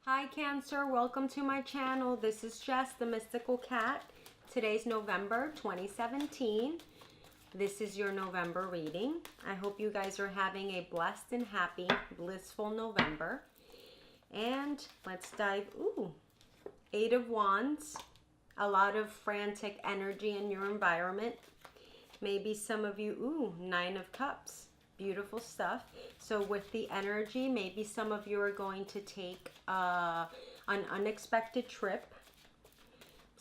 Hi Cancer, welcome to my channel. This is Jess, the Mystical Cat. Today's November 2017. This is your November reading. I hope you guys are having a blessed and happy, blissful November. And let's dive, Eight of Wands. A lot of frantic energy in your environment. Maybe some of you, Nine of Cups. Beautiful stuff. So with the energy, maybe some of you are going to take an unexpected trip,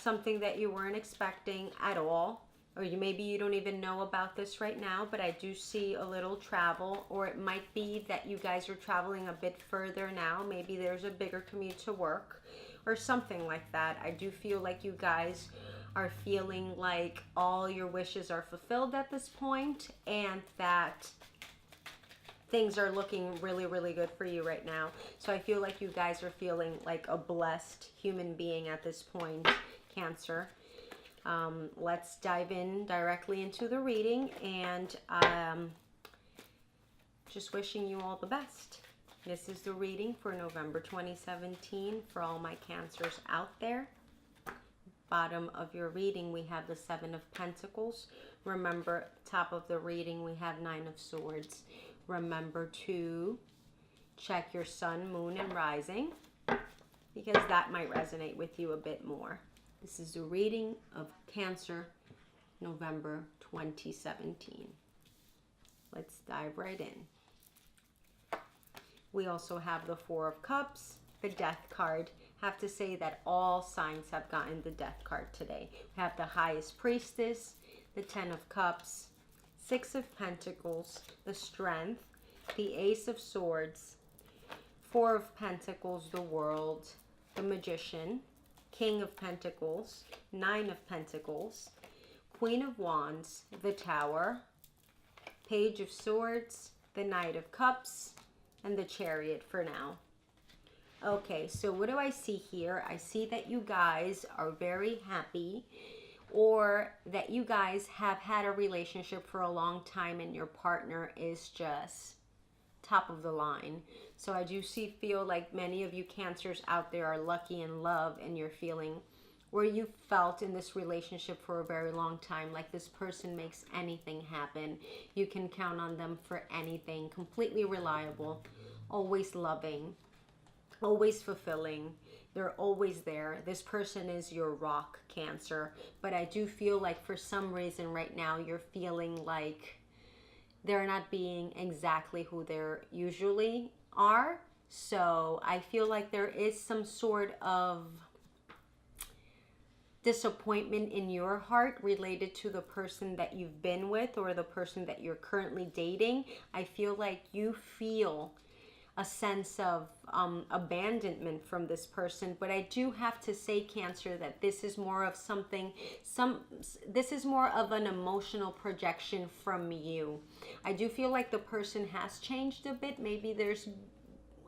something that you weren't expecting at all, or maybe you don't even know about this right now, but I do see a little travel, or it might be that you guys are traveling a bit further now. Maybe there's a bigger commute to work or something like that. I do feel like you guys are feeling like all your wishes are fulfilled at this point, and that things are looking really, really good for you right now. So I feel like you guys are feeling like a blessed human being at this point, Cancer. Let's dive in directly into the reading, and just wishing you all the best. This is the reading for November 2017 for all my Cancers out there. Bottom of your reading, we have the Seven of Pentacles. Remember, top of the reading, we have Nine of Swords. Remember to check your sun, moon, and rising, because that might resonate with you a bit more. This is the reading of Cancer, November 2017. Let's dive right in. We also have the Four of Cups, the Death card. Have to say that all signs have gotten the Death card today. We have the Highest Priestess, the Ten of Cups, Six of Pentacles, the Strength, the Ace of Swords, Four of Pentacles, the World, the Magician, King of Pentacles, Nine of Pentacles, Queen of Wands, the Tower, Page of Swords, the Knight of Cups, and the Chariot for now. Okay, so what do I see here? I see that you guys are very happy, or that you guys have had a relationship for a long time and your partner is just top of the line. So I do feel like many of you Cancers out there are lucky in love, and you're feeling, where you felt in this relationship for a very long time, like this person makes anything happen. You can count on them for anything. Completely reliable, always loving, always fulfilling. They're always there. This person is your rock, Cancer. But I do feel like for some reason right now you're feeling like they're not being exactly who they usually are. So I feel like there is some sort of disappointment in your heart related to the person that you've been with, or the person that you're currently dating. I feel like you feel a sense of abandonment from this person. But I do have to say, Cancer, that this is more of this is more of an emotional projection from you. I do feel like the person has changed a bit. Maybe there's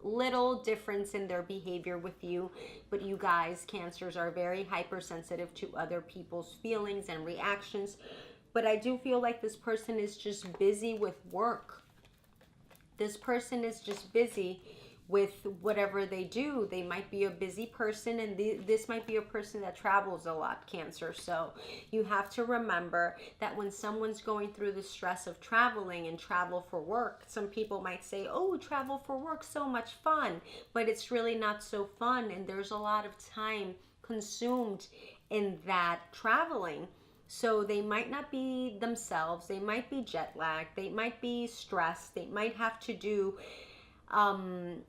little difference in their behavior with you, but you guys, Cancers, are very hypersensitive to other people's feelings and reactions. But I do feel like this person is just busy with work. This person is just busy with whatever they do. They might be a busy person, and this might be a person that travels a lot, Cancer. So you have to remember that when someone's going through the stress of traveling and travel for work, some people might say, oh, travel for work, so much fun. But it's really not so fun, and there's a lot of time consumed in that traveling. So they might not be themselves. They might be jet lagged. They might be stressed. They might have to do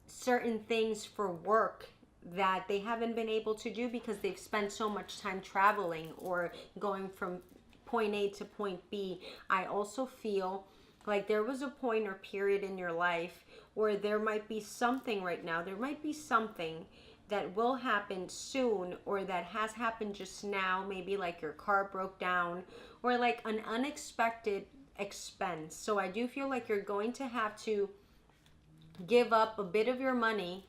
certain things for work that they haven't been able to do because they've spent so much time traveling or going from point A to point B. I also feel like there was a point or period in your life where there might be something right now. There might be something that will happen soon, or that has happened just now, maybe like your car broke down, or like an unexpected expense. So I do feel like you're going to have to give up a bit of your money,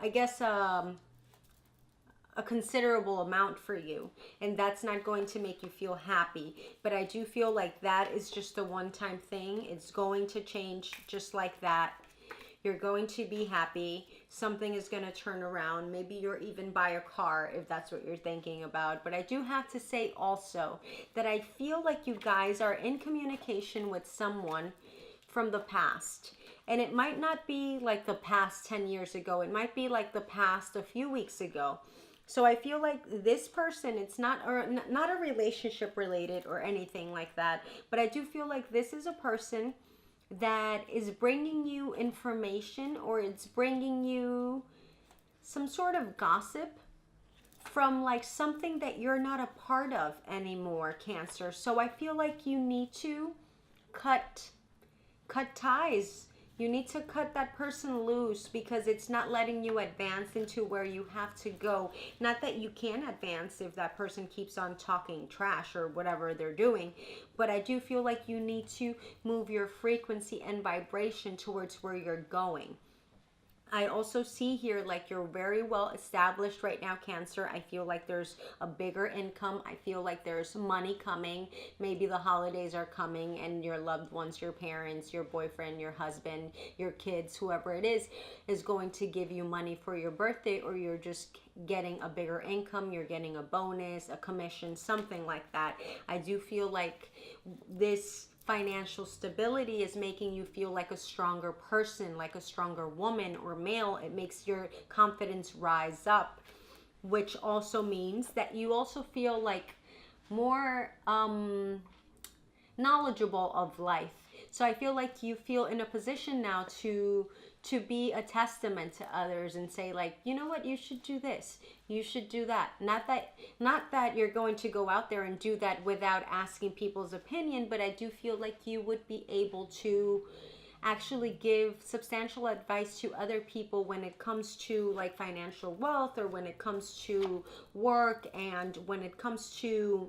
I guess a considerable amount for you, and that's not going to make you feel happy. But I do feel like that is just a one-time thing. It's going to change just like that. You're going to be happy. something is going to turn around. Maybe you're even buy a car if that's what you're thinking about. But I do have to say also that I feel like you guys are in communication with someone from the past. And it might not be like the past 10 years ago. It might be like the past a few weeks ago. So I feel like this person, it's not not a relationship related or anything like that, but I do feel like this is a person that is bringing you information, or it's bringing you some sort of gossip from like something that you're not a part of anymore, Cancer. So I feel like you need to cut ties. You need to cut that person loose because it's not letting you advance into where you have to go. Not that you can advance if that person keeps on talking trash or whatever they're doing, but I do feel like you need to move your frequency and vibration towards where you're going. I also see here like you're very well established right now, Cancer. I feel like there's a bigger income. I feel like there's money coming. Maybe the holidays are coming and your loved ones, your parents, your boyfriend, your husband, your kids, whoever it is going to give you money for your birthday, or you're just getting a bigger income. You're getting a bonus, a commission, something like that. I do feel like this financial stability is making you feel like a stronger person, like a stronger woman or male. It makes your confidence rise up, which also means that you also feel like more knowledgeable of life. So I feel like you feel in a position now to be a testament to others and say like, you know what, you should do this, you should do that. Not that you're going to go out there and do that without asking people's opinion, but I do feel like you would be able to actually give substantial advice to other people when it comes to like financial wealth, or when it comes to work, and when it comes to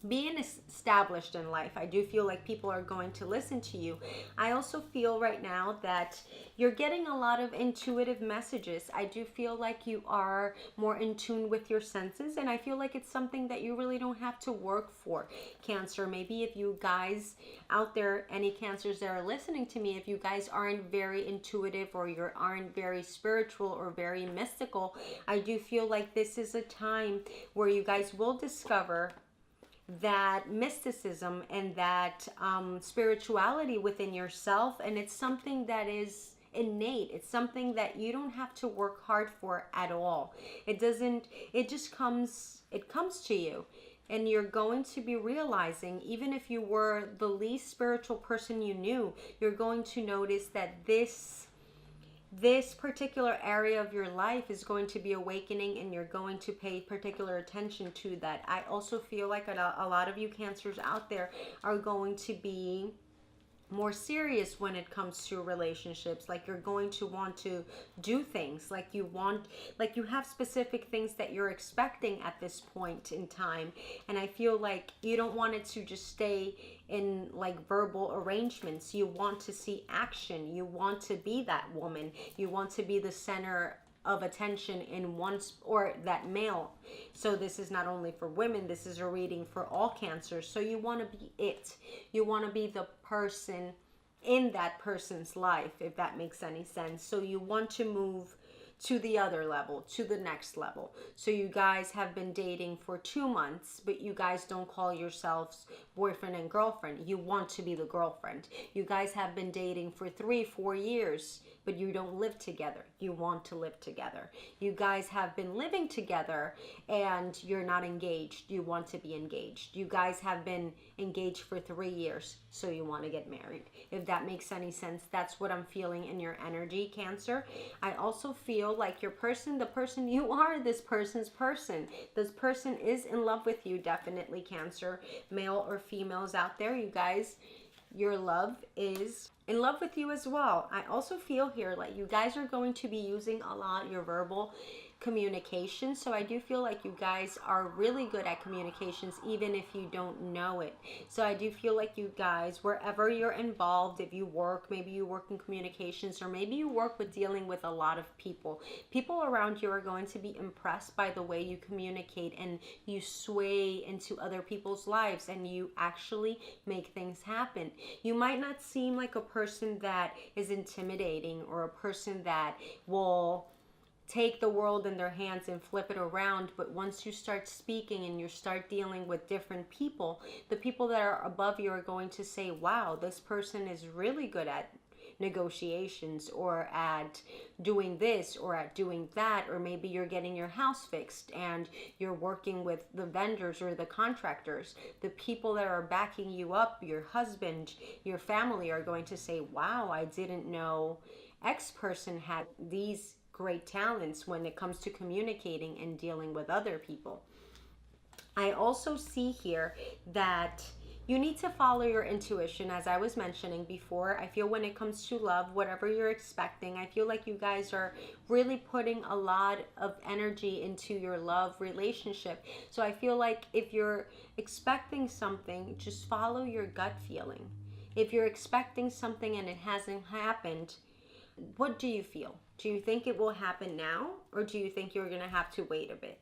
being established in life. I do feel like people are going to listen to you. I also feel right now that you're getting a lot of intuitive messages. I do feel like you are more in tune with your senses, and I feel like it's something that you really don't have to work for, Cancer. Maybe if you guys out there, any Cancers that are listening to me, if you guys aren't very intuitive, or you aren't very spiritual or very mystical, I do feel like this is a time where you guys will discover that mysticism and that spirituality within yourself, and it's something that is innate. It's something that you don't have to work hard for at all. It just comes to you, and you're going to be realizing, even if you were the least spiritual person you knew, you're going to notice that this particular area of your life is going to be awakening, and you're going to pay particular attention to that. I also feel like a lot of you Cancers out there are going to be more serious when it comes to relationships. Like you're going to want to do things like you have specific things that you're expecting at this point in time, and I feel like you don't want it to just stay in like verbal arrangements. You want to see action. You want to be that woman. You want to be the center of attention in or that male. So this is not only for women, this is a reading for all Cancers. So you want to be it. You want to be the person in that person's life, if that makes any sense. So you want to move to the other level, to the next level. So you guys have been dating for 2 months, but you guys don't call yourselves boyfriend and girlfriend. You want to be the girlfriend. You guys have been dating for 3-4 years, but you don't live together. You want to live together. You guys have been living together and you're not engaged. You want to be engaged. You guys have been engaged for 3 years, so you want to get married. If that makes any sense, that's what I'm feeling in your energy, Cancer. I also feel like your person, the person you are, this person's person. This person is in love with you, definitely, Cancer. Male or females out there, you guys, your love is in love with you as well. I also feel here like you guys are going to be using a lot your verbal communication. So I do feel like you guys are really good at communications, even if you don't know it. So I do feel like you guys, wherever you're involved, if you work, maybe you work in communications, or maybe you work with dealing with a lot of people, people around you are going to be impressed by the way you communicate, and you sway into other people's lives, and you actually make things happen. You might not seem like a person that is intimidating, or a person that will take the world in their hands and flip it around, but once you start speaking and you start dealing with different people, the people that are above you are going to say, wow, this person is really good at negotiations, or at doing this, or at doing that. Or maybe you're getting your house fixed and you're working with the vendors or the contractors. The people that are backing you up, your husband, your family, are going to say, wow, I didn't know X person had these great talents when it comes to communicating and dealing with other people. I also see here that you need to follow your intuition, as I was mentioning before. I feel when it comes to love, whatever you're expecting, I feel like you guys are really putting a lot of energy into your love relationship. So I feel like if you're expecting something, just follow your gut feeling. If you're expecting something and it hasn't happened, what do you feel? Do you think it will happen now, or do you think you're going to have to wait a bit?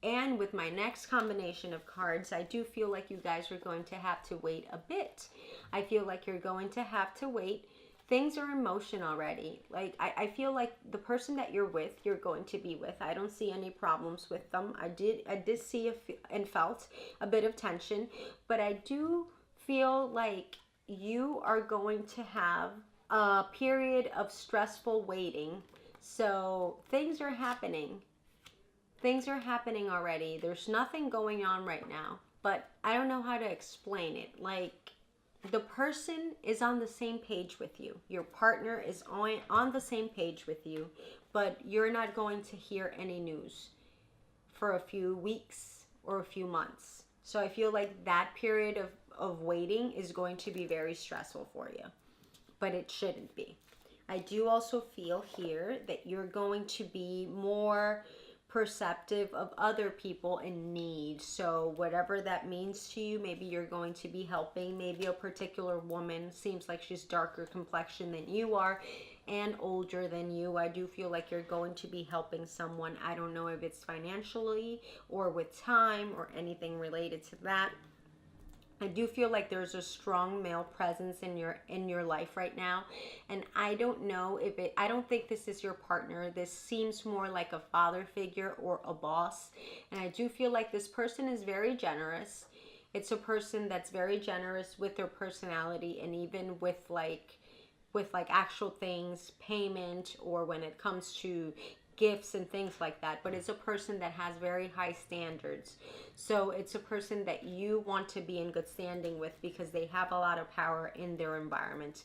And with my next combination of cards, I do feel like you guys are going to have to wait a bit. I feel like you're going to have to wait. Things are in motion already. Like, I feel like the person that you're with, you're going to be with. I don't see any problems with them. I did see and felt a bit of tension, but I do feel like you are going to have a period of stressful waiting. So things are happening. Things are happening already. There's nothing going on right now, but I don't know how to explain it. Like, the person is on the same page with you. Your partner is on the same page with you, but you're not going to hear any news for a few weeks or a few months. So I feel like that period of waiting is going to be very stressful for you, but it shouldn't be. I do also feel here that you're going to be more perceptive of other people in need. So whatever that means to you, maybe you're going to be helping. Maybe a particular woman seems like she's darker complexion than you are and older than you. I do feel like you're going to be helping someone. I don't know if it's financially or with time or anything related to that. I do feel like there's a strong male presence in your life right now, and I don't know if I don't think this is your partner. This seems more like a father figure or a boss, and I do feel like this person is very generous. It's a person that's very generous with their personality, and even with like actual things, payment, or when it comes to gifts and things like that. But it's a person that has very high standards. So it's a person that you want to be in good standing with because they have a lot of power in their environment.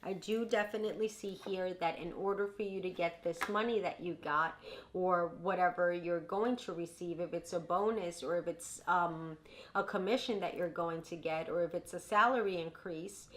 I do definitely see here that in order for you to get this money that you got, or whatever you're going to receive, if it's a bonus, or if it's a commission that you're going to get, or if it's a salary increase,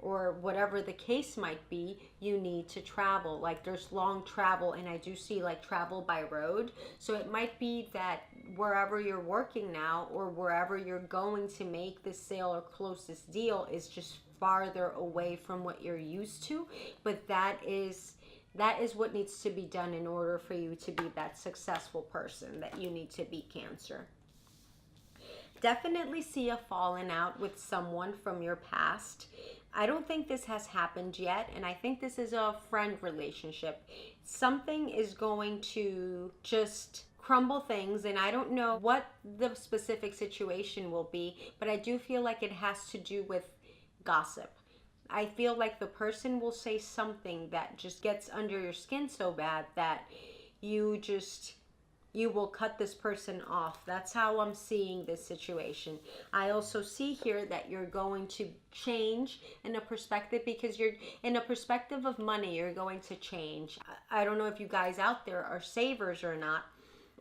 or whatever the case might be, you need to travel. Like, there's long travel, and I do see like travel by road. So it might be that wherever you're working now, or wherever you're going to make this sale or close this deal, is just farther away from what you're used to. But that is what needs to be done in order for you to be that successful person that you need to be, Cancer. Definitely see a falling out with someone from your past. I don't think this has happened yet, and I think this is a friend relationship. Something is going to just crumble things, and I don't know what the specific situation will be, but I do feel like it has to do with gossip. I feel like the person will say something that just gets under your skin so bad that you will cut this person off. That's how I'm seeing this situation. I also see here that you're going to change in a perspective, because you're in a perspective of money, you're going to change. I don't know if you guys out there are savers or not,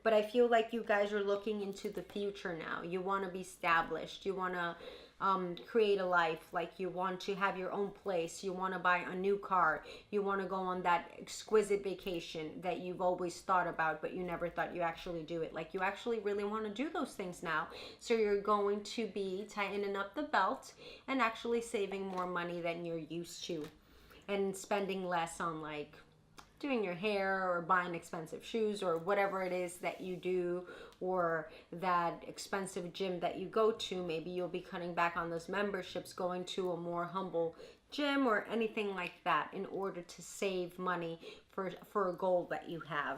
but I feel like you guys are looking into the future now. You want to be established. You want to create a life, like you want to have your own place, you want to buy a new car, you want to go on that exquisite vacation that you've always thought about but you never thought you actually do it. Like you actually really want to do those things now. So you're going to be tightening up the belt and actually saving more money than you're used to, and spending less on like doing your hair or buying expensive shoes or whatever it is that you do, or that expensive gym that you go to. Maybe you'll be cutting back on those memberships, going to a more humble gym or anything like that in order to save money for a goal that you have.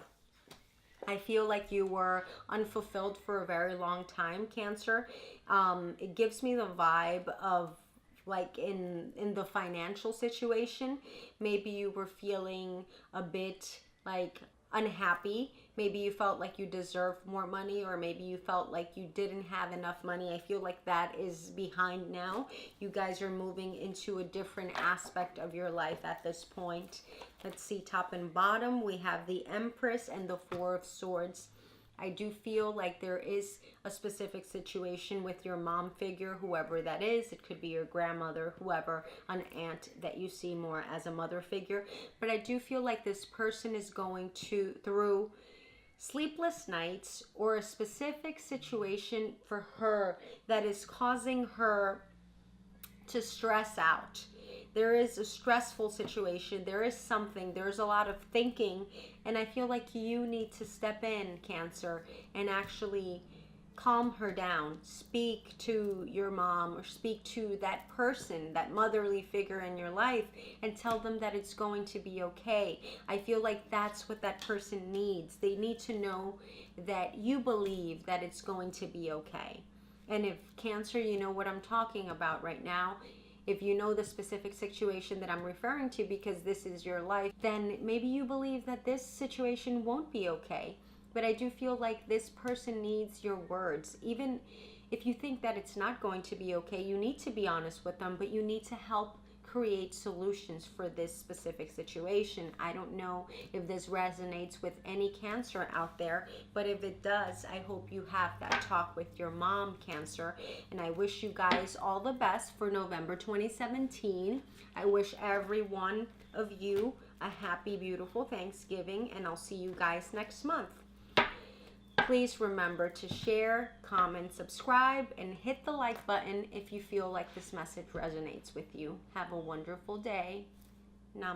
I feel like you were unfulfilled for a very long time, Cancer. It gives me the vibe of like in the financial situation, maybe you were feeling a bit like unhappy. Maybe you felt like you deserved more money, or maybe you felt like you didn't have enough money. I feel like that is behind now. You guys are moving into a different aspect of your life at this point. Let's see, top and bottom, we have the Empress and the Four of Swords. I do feel like there is a specific situation with your mom figure, whoever that is. It could be your grandmother, whoever, an aunt that you see more as a mother figure. But I do feel like this person is going through sleepless nights, or a specific situation for her that is causing her to stress out. There is a stressful situation. There is something. There's a lot of thinking. And I feel like you need to step in, Cancer, and actually calm her down. Speak to your mom, or speak to that person, that motherly figure in your life, and tell them that it's going to be okay. I feel like that's what that person needs. They need to know that you believe that it's going to be okay. And if, Cancer, you know what I'm talking about right now, if you know the specific situation that I'm referring to, because this is your life, then maybe you believe that this situation won't be okay. But I do feel like this person needs your words. Even if you think that it's not going to be okay, you need to be honest with them, but you need to help create solutions for this specific situation. I don't know if this resonates with any Cancer out there, but if it does, I hope you have that talk with your mom, Cancer. And I wish you guys all the best for November 2017. I wish every one of you a happy, beautiful Thanksgiving, and I'll see you guys next month. Please remember to share, comment, subscribe, and hit the like button if you feel like this message resonates with you. Have a wonderful day. Namaste.